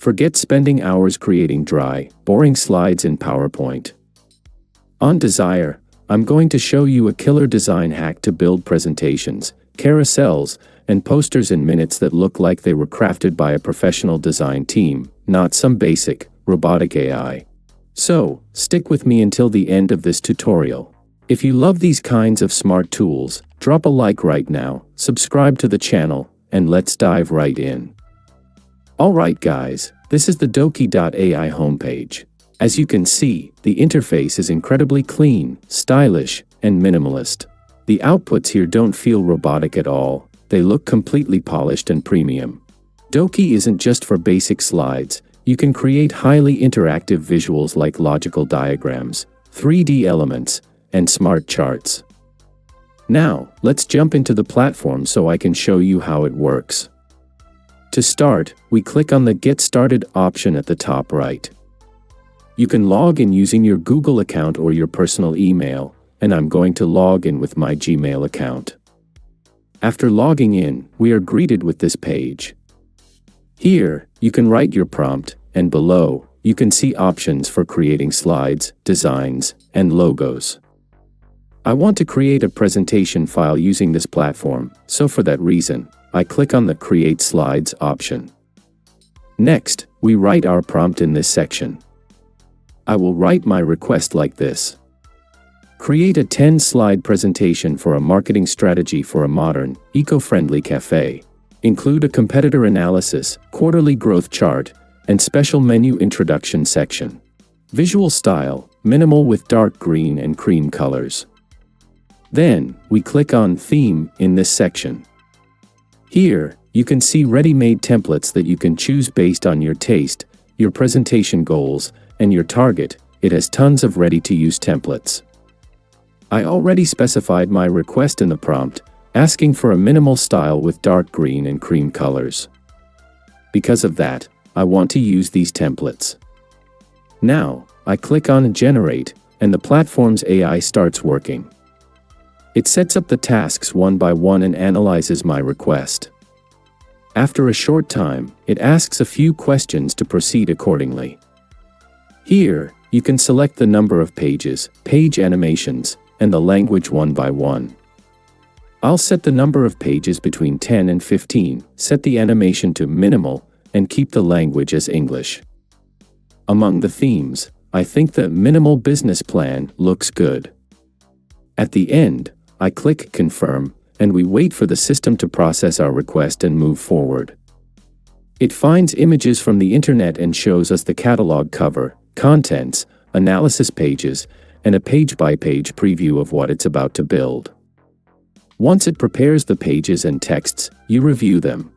Forget spending hours creating dry, boring slides in PowerPoint. On Desire, I'm going to show you a killer design hack to build presentations, carousels, and posters in minutes that look like they were crafted by a professional design team, not some basic, robotic AI. So, stick with me until the end of this tutorial. If you love these kinds of smart tools, drop a like right now, subscribe to the channel, and let's dive right in. Alright guys, this is the Doki.ai homepage. As you can see, the interface is incredibly clean, stylish, and minimalist. The outputs here don't feel robotic at all, they look completely polished and premium. Doki isn't just for basic slides, you can create highly interactive visuals like logical diagrams, 3D elements, and smart charts. Now, let's jump into the platform so I can show you how it works. To start, we click on the Get Started option at the top right. You can log in using your Google account or your personal email, and I'm going to log in with my Gmail account. After logging in, we are greeted with this page. Here, you can write your prompt, and below, you can see options for creating slides, designs, and logos. I want to create a presentation file using this platform, so for that reason, I click on the Create Slides option. Next, we write our prompt in this section. I will write my request like this. Create a 10-slide presentation for a marketing strategy for a modern, eco-friendly cafe. Include a competitor analysis, quarterly growth chart, and special menu introduction section. Visual style, minimal with dark green and cream colors. Then, we click on Theme in this section. Here, you can see ready-made templates that you can choose based on your taste, your presentation goals, and your target. It has tons of ready-to-use templates. I already specified my request in the prompt, asking for a minimal style with dark green and cream colors. Because of that, I want to use these templates. Now, I click on Generate, and the platform's AI starts working. It sets up the tasks one by one and analyzes my request. After a short time, it asks a few questions to proceed accordingly. Here, you can select the number of pages, page animations, and the language one by one. I'll set the number of pages between 10 and 15, set the animation to minimal, and keep the language as English. Among the themes, I think the minimal business plan looks good. At the end, I click Confirm, and we wait for the system to process our request and move forward. It finds images from the internet and shows us the catalog cover, contents, analysis pages, and a page-by-page preview of what it's about to build. Once it prepares the pages and texts, you review them.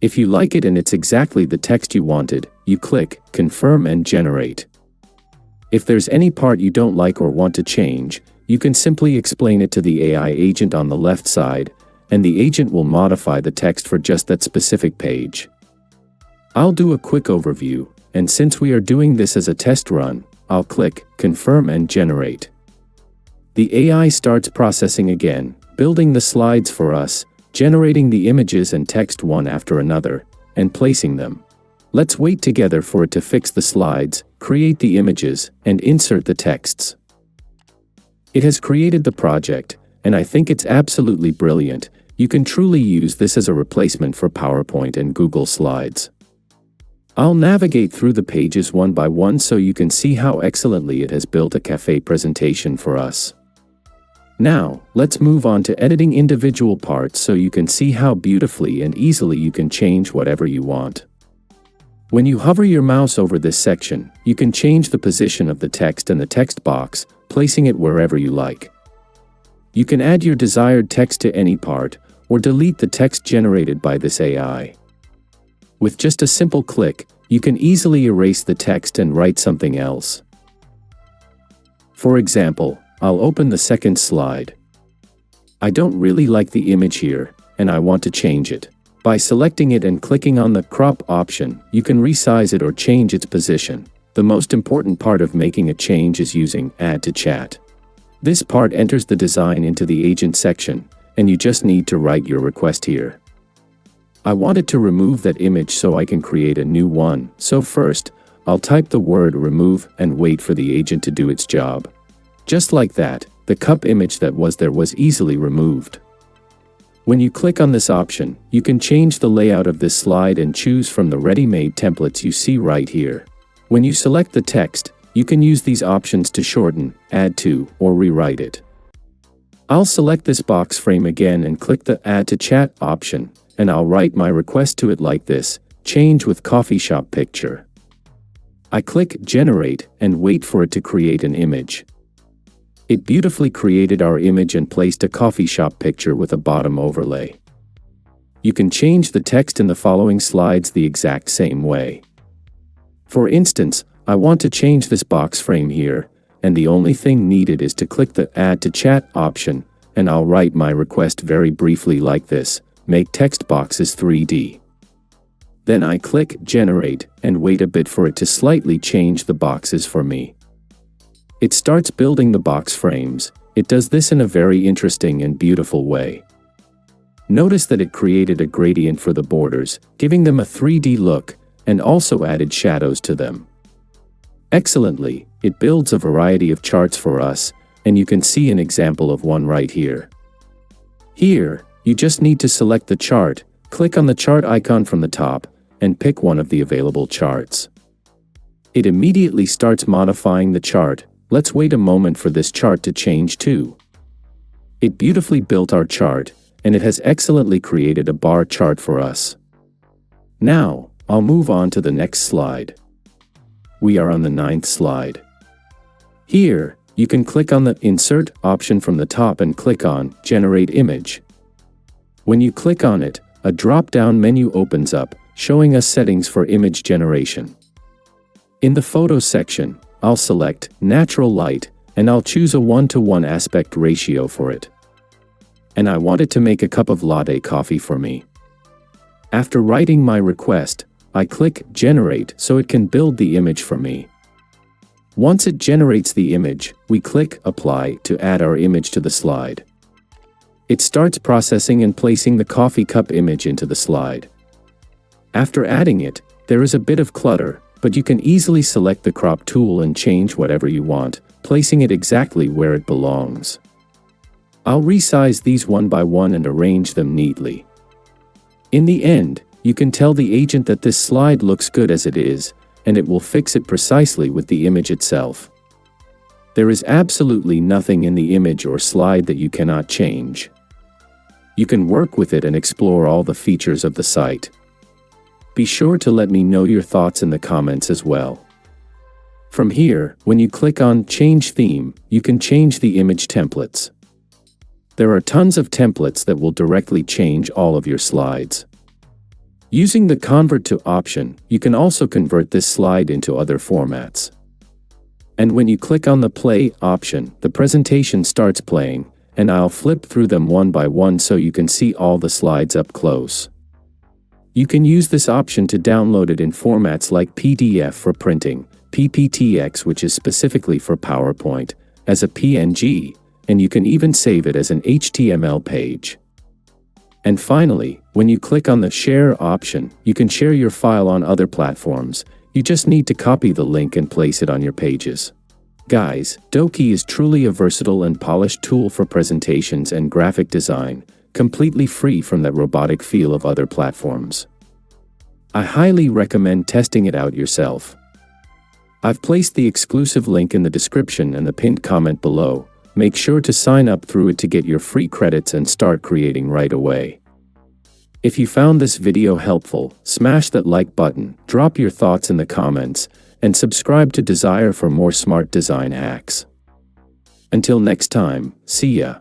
If you like it and it's exactly the text you wanted, you click Confirm and Generate. If there's any part you don't like or want to change, you can simply explain it to the AI agent on the left side, and the agent will modify the text for just that specific page. I'll do a quick overview, and since we are doing this as a test run, I'll click Confirm and Generate. The AI starts processing again, building the slides for us, generating the images and text one after another, and placing them. Let's wait together for it to fix the slides, create the images, and insert the texts. It has created the project, and I think it's absolutely brilliant. You can truly use this as a replacement for PowerPoint and Google Slides. I'll navigate through the pages one by one so you can see how excellently it has built a cafe presentation for us. Now, let's move on to editing individual parts so you can see how beautifully and easily you can change whatever you want. When you hover your mouse over this section, you can change the position of the text in the text box, placing it wherever you like. You can add your desired text to any part, or delete the text generated by this AI. With just a simple click, you can easily erase the text and write something else. For example, I'll open the second slide. I don't really like the image here, and I want to change it. By selecting it and clicking on the crop option, you can resize it or change its position. The most important part of making a change is using Add to Chat. This part enters the design into the agent section, and you just need to write your request here. I wanted to remove that image so I can create a new one, so first, I'll type the word remove and wait for the agent to do its job. Just like that, the cup image that was there was easily removed. When you click on this option, you can change the layout of this slide and choose from the ready-made templates you see right here. When you select the text, you can use these options to shorten, add to, or rewrite it. I'll select this box frame again and click the Add to Chat option, and I'll write my request to it like this: change with coffee shop picture. I click Generate and wait for it to create an image. It beautifully created our image and placed a coffee shop picture with a bottom overlay. You can change the text in the following slides the exact same way. For instance, I want to change this box frame here, and the only thing needed is to click the Add to Chat option, and I'll write my request very briefly like this: make text boxes 3D. Then I click Generate and wait a bit for it to slightly change the boxes for me. It starts building the box frames. It does this in a very interesting and beautiful way. Notice that it created a gradient for the borders, giving them a 3D look, and also added shadows to them. Excellently, it builds a variety of charts for us, and you can see an example of one right here. Here, you just need to select the chart, click on the chart icon from the top, and pick one of the available charts. It immediately starts modifying the chart. Let's wait a moment for this chart to change too. It beautifully built our chart, and it has excellently created a bar chart for us. Now, I'll move on to the next slide. We are on the 9th slide. Here, you can click on the Insert option from the top and click on Generate Image. When you click on it, a drop-down menu opens up, showing us settings for image generation. In the Photos section, I'll select Natural Light, and I'll choose a 1:1 aspect ratio for it. And I want it to make a cup of latte coffee for me. After writing my request, I click Generate so it can build the image for me. Once it generates the image, we click Apply to add our image to the slide. It starts processing and placing the coffee cup image into the slide. After adding it, there is a bit of clutter, but you can easily select the crop tool and change whatever you want, placing it exactly where it belongs. I'll resize these one by one and arrange them neatly. In the end, you can tell the agent that this slide looks good as it is, and it will fix it precisely with the image itself. There is absolutely nothing in the image or slide that you cannot change. You can work with it and explore all the features of the site. Be sure to let me know your thoughts in the comments as well. From here, when you click on Change Theme, you can change the image templates. There are tons of templates that will directly change all of your slides. Using the Convert to option, you can also convert this slide into other formats. And when you click on the Play option, the presentation starts playing, and I'll flip through them one by one so you can see all the slides up close. You can use this option to download it in formats like PDF for printing, PPTX, which is specifically for PowerPoint, as a PNG, and you can even save it as an HTML page. And finally, when you click on the Share option, you can share your file on other platforms. You just need to copy the link and place it on your pages. Guys, Doki is truly a versatile and polished tool for presentations and graphic design, completely free from that robotic feel of other platforms. I highly recommend testing it out yourself. I've placed the exclusive link in the description and the pinned comment below. Make sure to sign up through it to get your free credits and start creating right away. If you found this video helpful, smash that like button, drop your thoughts in the comments, and subscribe to Desire for more smart design hacks. Until next time, see ya.